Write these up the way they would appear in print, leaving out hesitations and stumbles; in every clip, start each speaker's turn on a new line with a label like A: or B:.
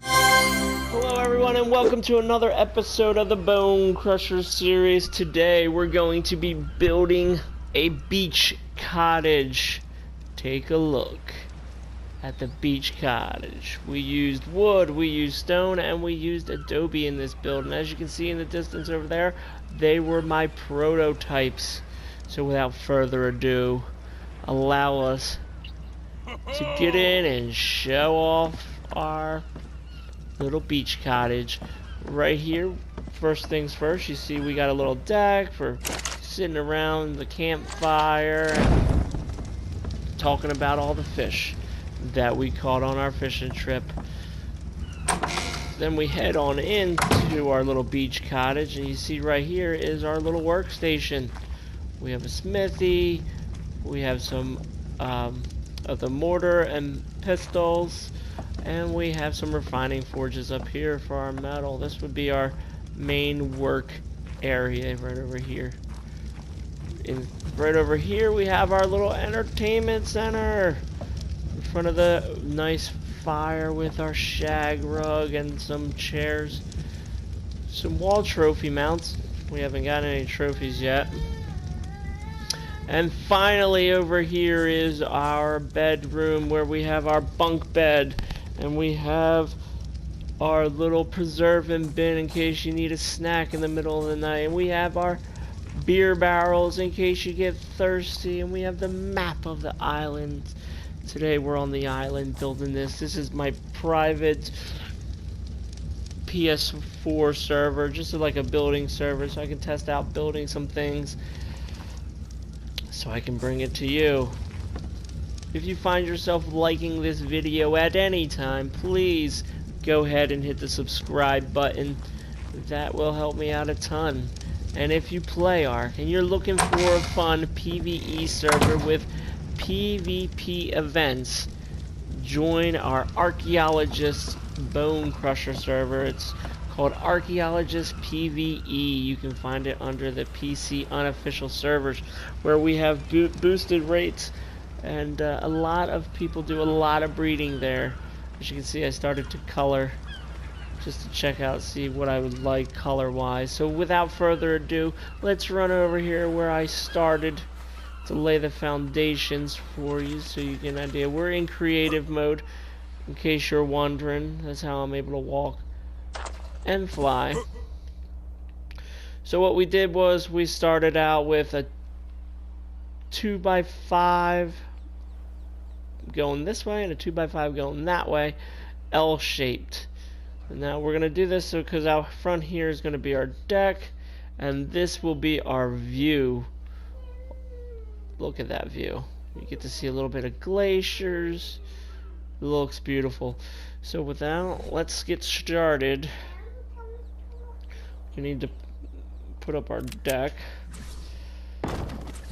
A: Hello everyone and welcome to another episode of the Bone Crusher series. Today we're going to be building a beach cottage. Take a look at the beach cottage. We used wood, we used stone, and we used adobe in this build. And as you can see in the distance over there, they were my prototypes. So without further ado, allow us to get in and show off our little beach cottage. Right here, first things first, you see we got a little deck for sitting around the campfire and talking about all the fish that we caught on our fishing trip. Then we head on into our little beach cottage, and you see right here is our little workstation. We have a smithy, we have some of the mortar and pistols, and we have some refining forges up here for our metal. This would be our main work area right over here. Right over here we have our little entertainment center in front of the nice fire with our shag rug and some chairs. Some wall trophy mounts. We haven't got any trophies yet. And finally over here is our bedroom where we have our bunk bed. And we have our little preserving bin in case you need a snack in the middle of the night. And we have our beer barrels in case you get thirsty. And we have the map of the island. Today we're on the island building this. This is my private PS4 server. Just like a building server so I can test out building some things. So I can bring it to you. If you find yourself liking this video at any time, please go ahead and hit the subscribe button. That will help me out a ton. And if you play Ark and you're looking for a fun PvE server with PvP events, join our Archaeologist Bone Crusher server. It's called Archaeologist PvE. You can find it under the PC unofficial servers where we have boosted rates. And a lot of people do a lot of breeding there. As you can see, I started to color just to check out, see what I would like color wise. So without further ado, let's run over here where I started to lay the foundations for you so you get an idea. We're in creative mode in case you're wondering. That's how I'm able to walk and fly. So what we did was we started out with a 2x5 going this way and a 2x5 going that way, L-shaped. And now we're gonna do this because out front here is gonna be our deck, and this will be our view. Look at that view. You get to see a little bit of glaciers. It looks beautiful. So with that, let's get started. We need to put up our deck.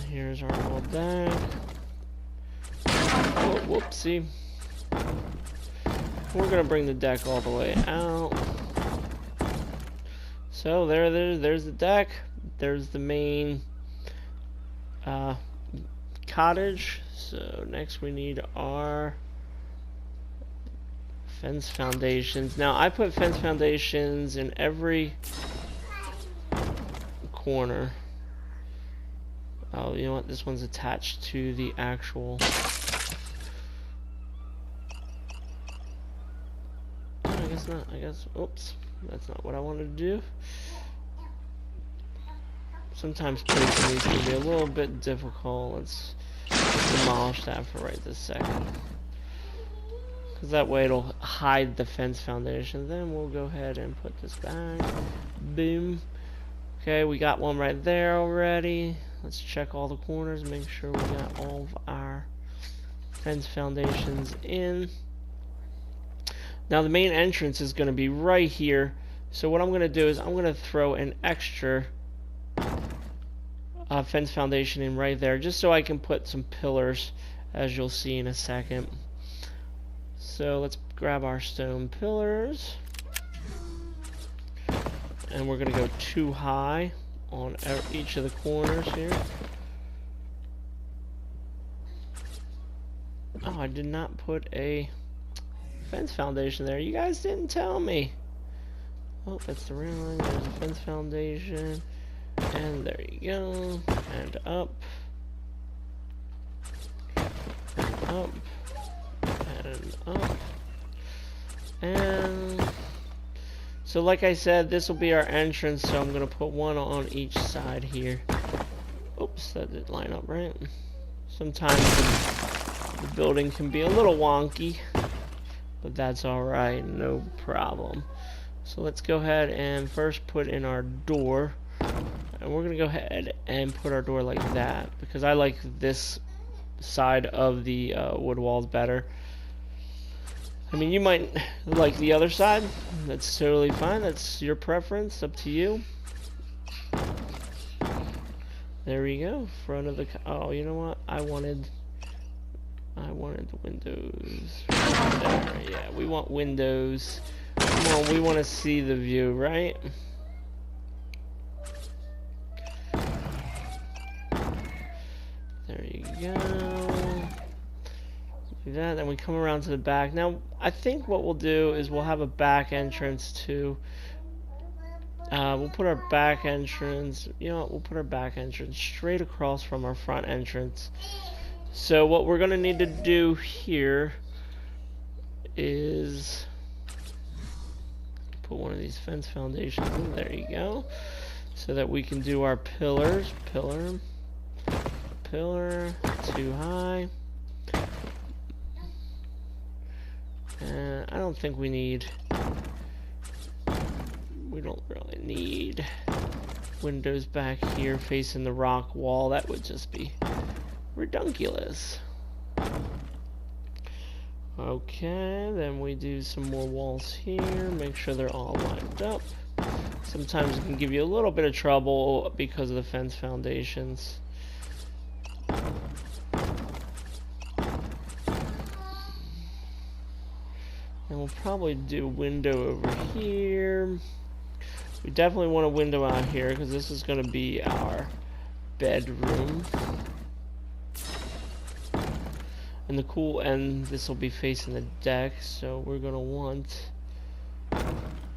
A: Here's our little deck. Oh, whoopsie. We're gonna bring the deck all the way out. So there's the deck. There's the main cottage. So next we need our fence foundations. Now I put fence foundations in every corner. Oh, you know what? This one's attached to the actual. I guess not. I guess. Oops. That's not what I wanted to do. Sometimes placing these can be a little bit difficult. Let's demolish that for right this second. Because that way it'll hide the fence foundation. Then we'll go ahead and put this back. Boom. Okay, we got one right there already. Let's check all the corners, make sure we got all of our fence foundations in. Now the main entrance is going to be right here. So what I'm going to do is I'm going to throw an extra fence foundation in right there, just so I can put some pillars, as you'll see in a second. So let's grab our stone pillars. And we're going to go 2 high on each of the corners here. Oh, Oh, I did not put a fence foundation there. You guys didn't tell me. Oh, that's the rail line. There's a fence foundation. And there you go. And up. And up. And up. And so like I said, this will be our entrance, so I'm gonna put one on each side here. Oops, that didn't line up right. Sometimes the building can be a little wonky, but that's alright, no problem. So let's go ahead and first put in our door. And we're gonna go ahead and put our door like that, because I like this side of the wood walls better. I mean, you might like the other side. That's totally fine. That's your preference. Up to you. There we go. Front of the. Oh, you know what? I wanted the windows. Right there. Yeah, we want windows. Come on, we want to see the view, right? There you go. Do that, then we come around to the back. Now, I think what we'll do is we'll have a back entrance too. We'll put our back entrance, you know what, we'll put our back entrance straight across from our front entrance. So what we're going to need to do here is put one of these fence foundations in. There you go. So that we can do our pillars. Pillar. Too high. I don't think we don't really need windows back here facing the rock wall. That would just be redunculous. Okay, then we do some more walls here, make sure they're all lined up. Sometimes it can give you a little bit of trouble because of the fence foundations. And we'll probably do a window over here. We definitely want a window out here because this is going to be our bedroom. And this will be facing the deck, so we're going to want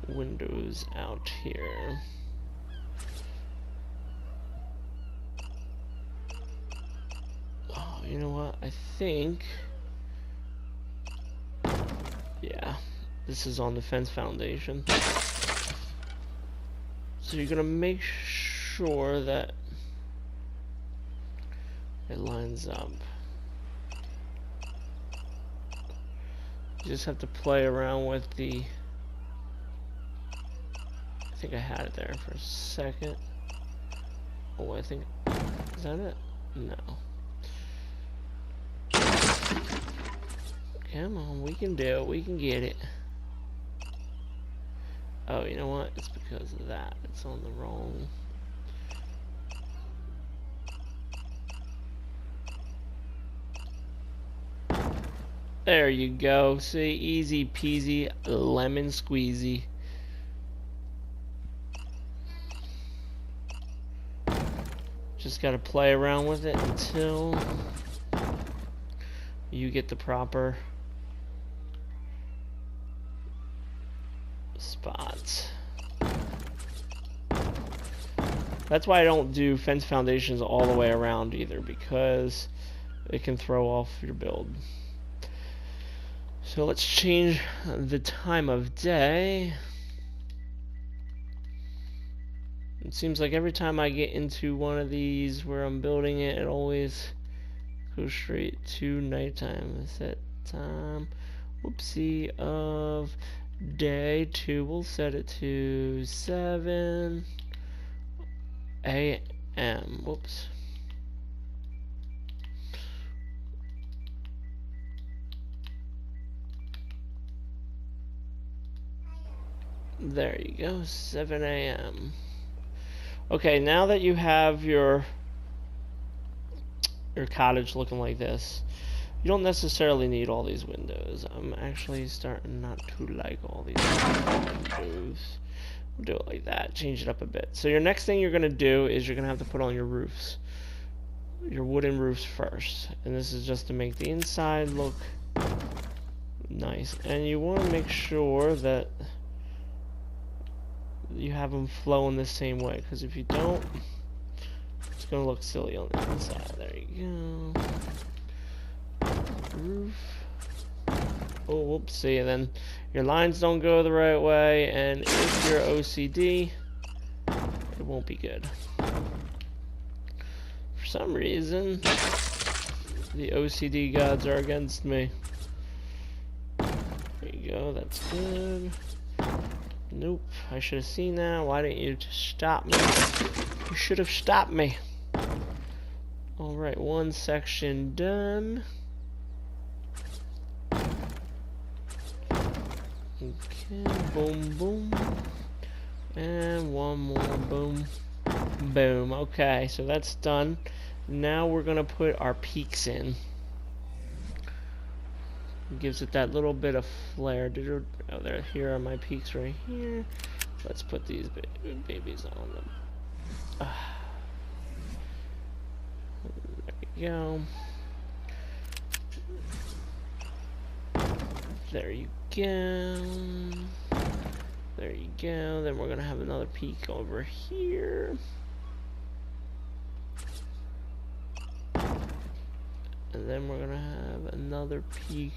A: windows out here. Oh, you know what? I think, yeah, this is on the fence foundation. So you're gonna make sure that it lines up. You just have to play around with the, I think I had it there for a second. Oh, I think, is that it? No. Come on, we can do it, we can get it. Oh, you know what? It's because of that. It's on the wrong. There you go. See, easy peasy, lemon squeezy. Just gotta play around with it until you get the proper spots. That's why I don't do fence foundations all the way around either, because it can throw off your build. So let's change the time of day. It seems like every time I get into one of these where I'm building it, it always goes straight to nighttime. Set time, whoopsie, of day 2. We'll set it to 7 a.m. Whoops. There you go, 7 a.m. Okay, now that you have your cottage looking like this, you don't necessarily need all these windows. I'm actually starting not to like all these windows. We'll do it like that, change it up a bit. So your next thing you're going to do is you're going to have to put on your roofs. your wooden roofs first, and this is just to make the inside look nice. And you want to make sure that you have them flowing the same way, because if you don't, it's gonna look silly on the inside. There you go. Roof. Oh, whoopsie, and then your lines don't go the right way, and if you're OCD, it won't be good. For some reason, the OCD gods are against me. There you go, that's good. Nope, I should have seen that. Why didn't you just stop me? You should have stopped me. Alright, one section done. Okay, boom, boom. And one more, boom, boom. Okay, so that's done. Now we're gonna put our peaks in. Gives it that little bit of flair. Oh, there. Here are my peaks right here. Let's put these babies on them. There you go. There you go. There you go. Then we're gonna have another peak over here. And then we're gonna have another peak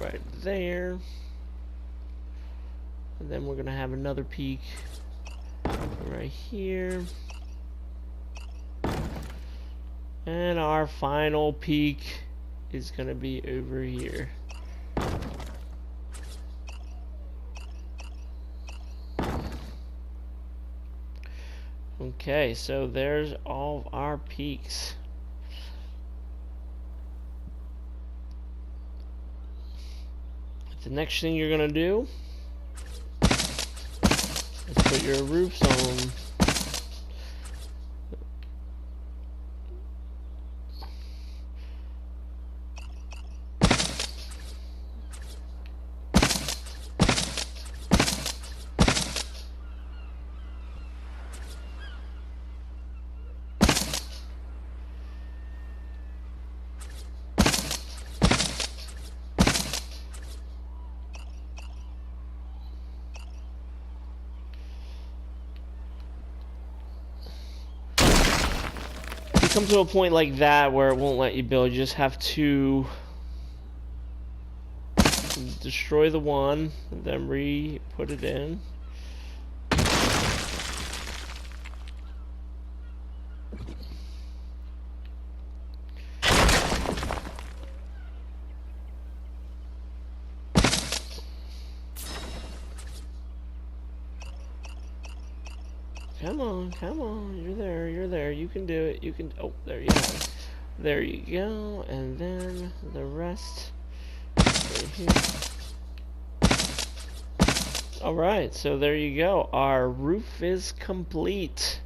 A: right there. And then we're gonna have another peak right here. And our final peak is gonna be over here. Okay, so there's all of our peaks. The next thing you're gonna do is put your roofs on. Come to a point like that where it won't let you build. You just have to destroy the one, and then re-put it in. Come on, you're there, you can do it, you can, oh, there you have it. There you go, and then the rest right here. Alright, so there you go, our roof is complete.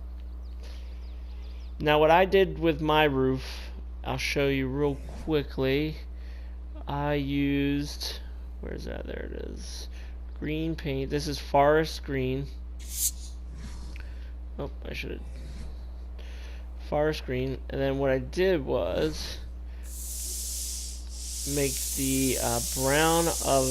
A: Now what I did with my roof, I'll show you real quickly. I used, where's that, there it is, green paint. This is forest green. Oh, I should have forest green, and then what I did was make the brown of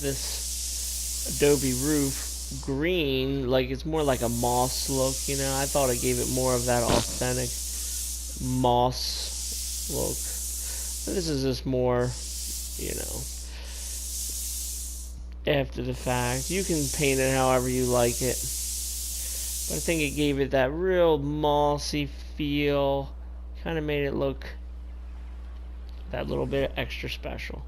A: this adobe roof green, like it's more like a moss look, you know. I thought it gave it more of that authentic moss look. But this is just more, you know, after the fact. You can paint it however you like it. But I think it gave it that real mossy feel. Kind of made it look that little bit extra special.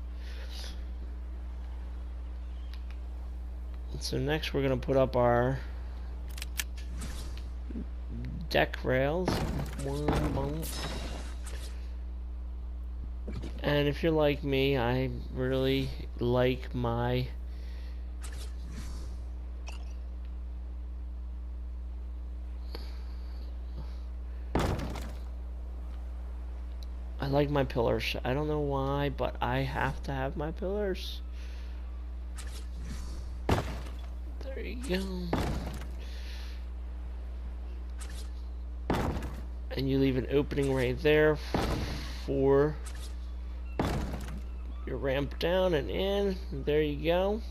A: So next we're going to put up our deck rails. And if you're like me, I really like my pillars. I don't know why, but I have to have my pillars. There you go. And you leave an opening right there for your ramp down and in. There you go.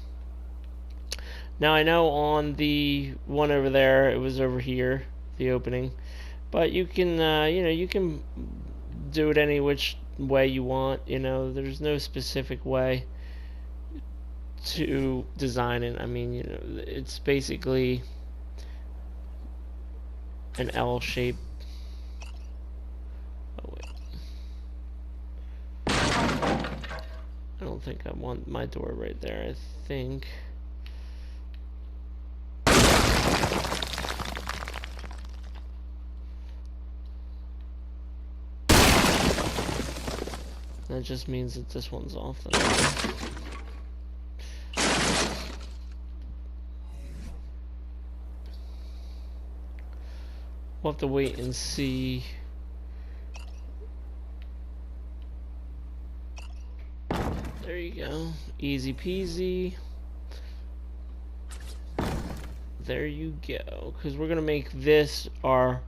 A: Now I know on the one over there, it was over here, the opening. But you can, you know, you can do it any which way you want. You know, there's no specific way to design it. I mean, you know, it's basically an L shape. Oh wait, I don't think I want my door right there. I think that just means that this one's off. We'll have to wait and see. There you go. Easy peasy. There you go. Because we're going to make this our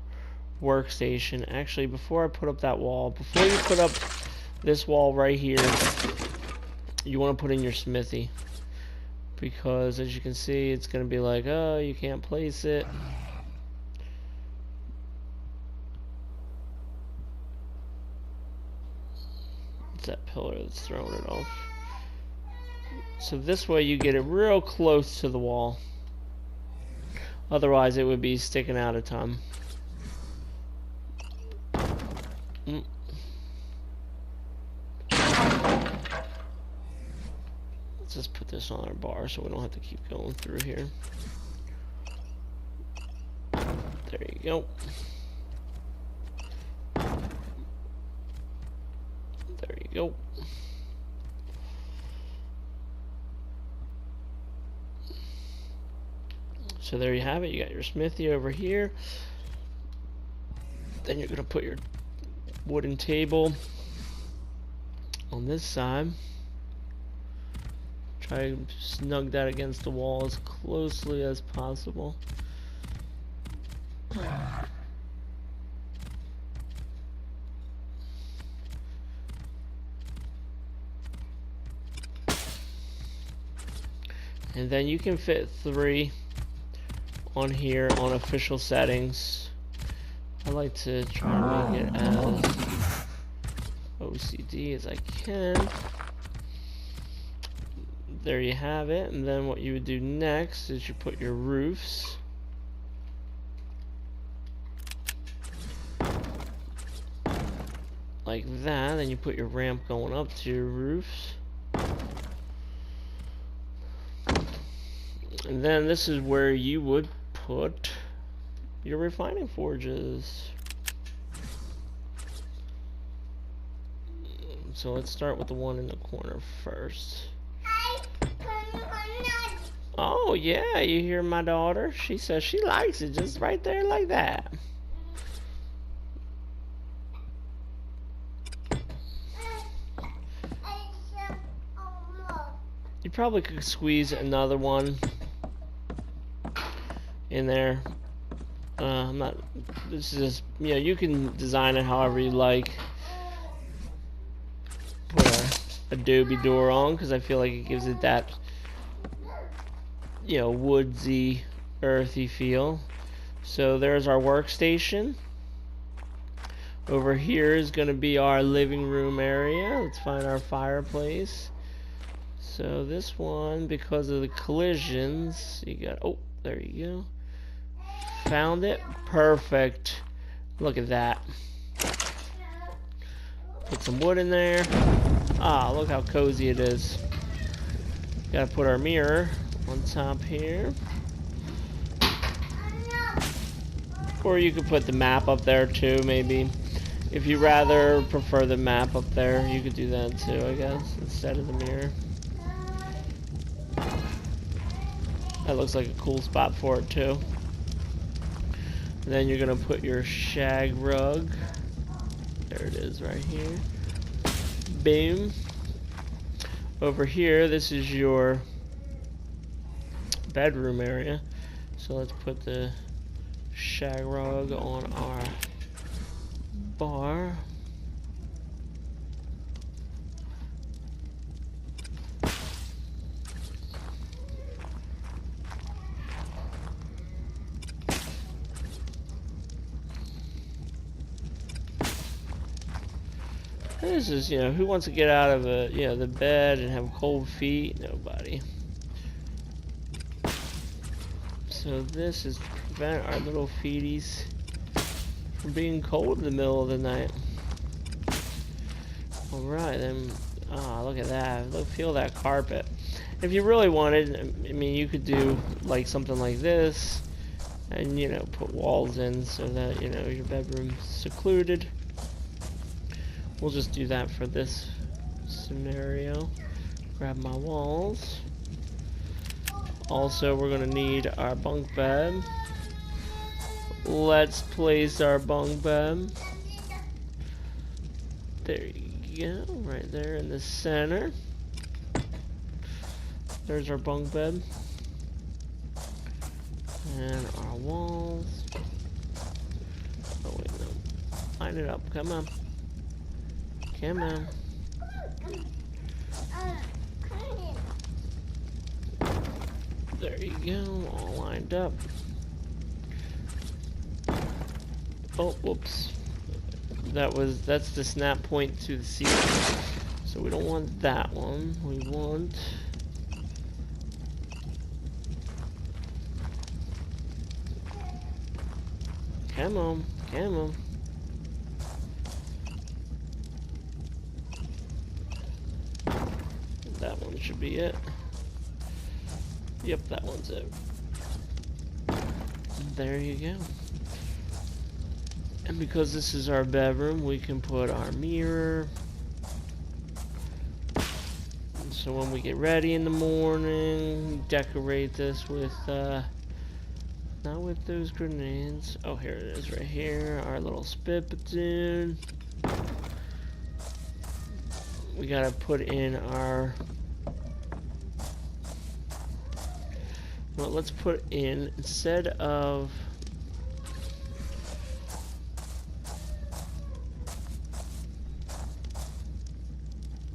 A: workstation. Actually, before I put up that wall, before you put up this wall right here, you want to put in your smithy. Because as you can see, it's going to be like, oh, you can't place it. That pillar that's throwing it off. So this way you get it real close to the wall. Otherwise it would be sticking out a ton. Let's just put this on our bar so we don't have to keep going through here. There you go. There you go. So there you have it. You got your smithy over here. Then you're going to put your wooden table on this side. Try to snug that against the wall as closely as possible. And then you can fit 3 on here on official settings. I like to try to make it as OCD as I can. There you have it. And then what you would do next is you put your roofs. Like that. Then you put your ramp going up to your roofs. And then this is where you would put your refining forges. So let's start with the one in the corner first. Oh yeah, you hear my daughter? She says she likes it just right there like that. You probably could squeeze another one in there. I'm not. This is just, you know, you can design it however you like. Put a adobe door on because I feel like it gives it that, you know, woodsy, earthy feel. So there's our workstation. Over here is going to be our living room area. Let's find our fireplace. So this one, because of the collisions, you got, oh, there you go. Found it. Perfect. Look at that. Put some wood in there. Ah, look how cozy it is. Gotta put our mirror on top here. Or you could put the map up there too, maybe. If you rather prefer the map up there, you could do that too, I guess, instead of the mirror. That looks like a cool spot for it too. And then you're gonna put your shag rug. There it is right here. Boom. Over here, this is your bedroom area. So let's put the shag rug on our bar. This is, you know, who wants to get out of the bed and have cold feet? Nobody. So this is to prevent our little feeties from being cold in the middle of the night. Alright, then, look at that. Look, feel that carpet. If you really wanted, I mean, you could do like something like this and, you know, put walls in so that, you know, your bedroom's secluded. We'll just do that for this scenario. Grab my walls. Also, we're gonna need our bunk bed. Let's place our bunk bed. There you go, right there in the center. There's our bunk bed. And our walls. Oh wait, no. Line it up, come on. Come on. There you go, all lined up. Oh, whoops. That's the snap point to the ceiling. So we don't want that one. We want come on, come on. That one should be it. Yep, that one's it. There you go. And because this is our bedroom, we can put our mirror. So when we get ready in the morning, decorate this with, not with those grenades. Oh, here it is right here. Our little spit platoon. We gotta put in our... Well, let's put in, instead of...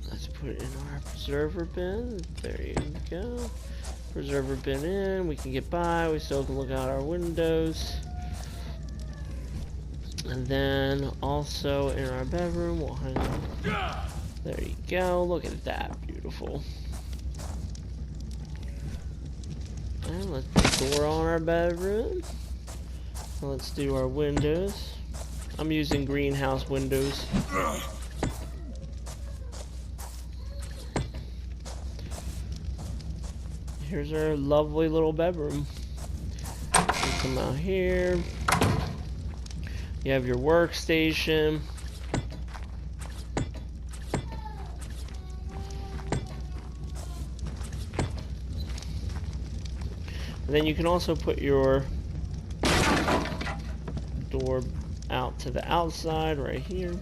A: Let's put it in our preserver bin. There you go. Preserver bin in. We can get by. We still can look out our windows. And then also in our bedroom, we'll hang on. There you go. Look at that. Beautiful. And let's put the door on our bedroom. Let's do our windows. I'm using greenhouse windows. Here's our lovely little bedroom. You come out here. You have your workstation. And then you can also put your door out to the outside right here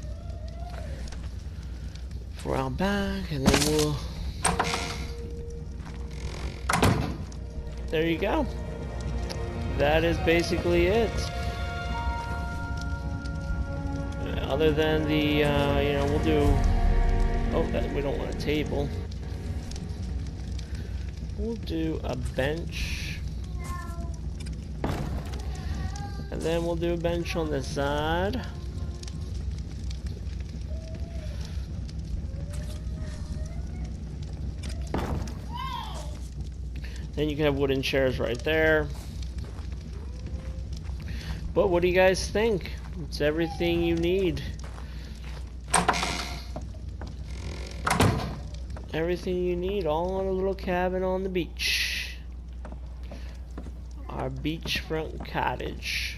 A: for out back, and then we'll... There you go. That is basically it. Other than the, you know, we'll do... Oh, we don't want a table. We'll do a bench. And then we'll do a bench on the side. Then you can have wooden chairs right there. But what do you guys think? It's everything you need. Everything you need, all on a little cabin on the beach. Our beachfront cottage.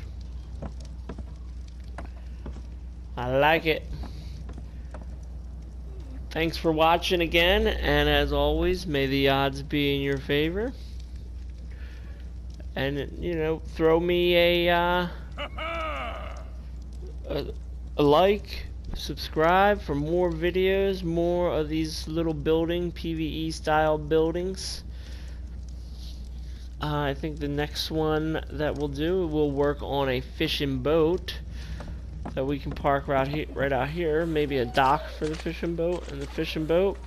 A: I like it. Thanks for watching again, and as always, may the odds be in your favor. And, you know, throw me a like, subscribe for more videos, more of these little PvE style buildings. I think the next one that we'll do, we'll work on a fishing boat. that we can park right out here. Maybe a dock for the fishing boat and the fishing boat.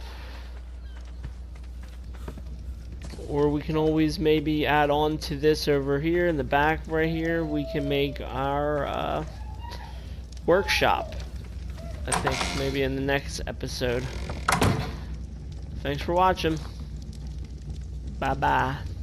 A: Or we can always maybe add on to this over here in the back right here. We can make our workshop. I think maybe in the next episode. Thanks for watching. Bye bye.